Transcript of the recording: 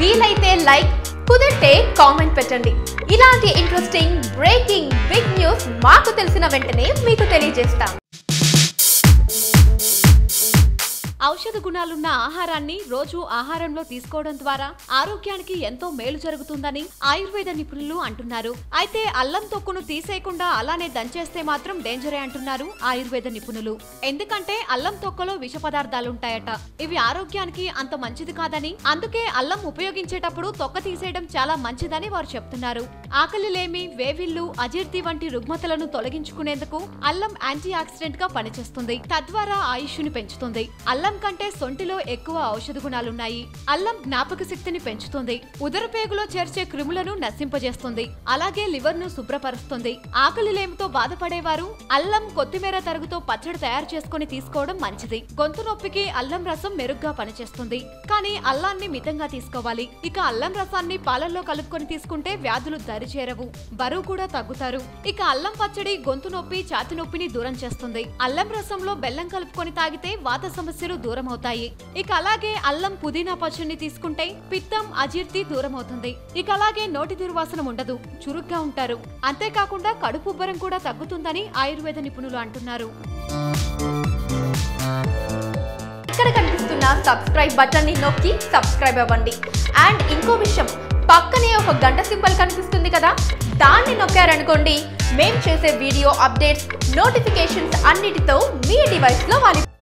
వీలైతే లైక్, కుదిరితే కామెంట్ పెట్టండి. ఇలాంటి ఇంట్రెస్టింగ్ బ్రేకింగ్ బిగ్ న్యూస్ మాకు తెలిసిన వెంటనే మీకు తెలియజేస్తాం. ఔషధ గుణాలున్న ఆహారాన్ని రోజు ఆహారంలో తీసుకోవడం ద్వారా ఆరోగ్యానికి ఎంతో మేలు జరుగుతుందని ఆయుర్వేద నిపుణులు అంటున్నారు. అయితే అల్లం తొక్కును తీసేయకుండా అలానే దంచేస్తే మాత్రం డేంజరే అంటున్నారు ఆయుర్వేద నిపుణులు. ఎందుకంటే అల్లం తొక్కలో విష పదార్థాలుంటాయట. ఇవి ఆరోగ్యానికి అంత మంచిది కాదని, అందుకే అల్లం ఉపయోగించేటప్పుడు తొక్క తీసేయడం చాలా మంచిదని వారు చెప్తున్నారు. ఆకలిలేమి, వేవిల్లు, అజీర్తి వంటి రుగ్మతలను తొలగించుకునేందుకు అల్లం యాంటీ ఆక్సిడెంట్ గా పనిచేస్తుంది. తద్వారా ఆయుష్ను పెంచుతుంది. అల్లం కంటే సొంటిలో ఎక్కువ ఔషధ గుణాలున్నాయి. అల్లం జ్ఞాపక శక్తిని పెంచుతుంది. ఉదరపేగులో చేర్చే క్రిములను నశింపజేస్తుంది. అలాగే లివర్ ను శుభ్రపరుస్తుంది. ఆకలిలేమితో బాధపడేవారు అల్లం, కొత్తిమీర తరుగుతో పచ్చడి తయారు చేసుకుని తీసుకోవడం మంచిది. గొంతు నొప్పికి అల్లం రసం మెరుగ్గా పనిచేస్తుంది. కానీ అల్లాన్ని మితంగా తీసుకోవాలి. ఇక అల్లం రసాన్ని పాలల్లో కలుపుకొని తీసుకుంటే వ్యాధులు దరిచేరవు, బరువు కూడా తగ్గుతారు. ఇక అల్లం పచ్చడి గొంతు నొప్పి, ఛాతి నొప్పిని దూరం చేస్తుంది. అల్లం రసంలో బెల్లం కలుపుకొని తాగితే వాత సమస్యలు దూరం అవుతాయి. ఇక అలాగే అల్లం, పుదీనా పచ్చడిని తీసుకుంటే పిత్తం, అజీర్తి దూరం అవుతుంది. ఇక అలాగే నోటి దుర్వాసన ఉండదు, చురుగ్గా ఉంటారు. అంతేకాకుండా కడుపు ఉబ్బరం కూడా తగ్గుతుందని ఆయుర్వేద నిపుణులు అంటున్నారు. ఇక్కడ కనిపిస్తున్న సబ్స్క్రైబ్ బటన్ ని నొక్కి సబ్స్క్రైబ్ అవ్వండి. అండ్ ఇంకో విషయం, పక్కనే ఒక గంట సింబల్ కనిపిస్తుంది కదా, దాన్ని నొక్కారనుకోండి, మేము చేసే వీడియో అప్డేట్స్, నోటిఫికేషన్స్ అన్నిటితో మీ డివైస్ లో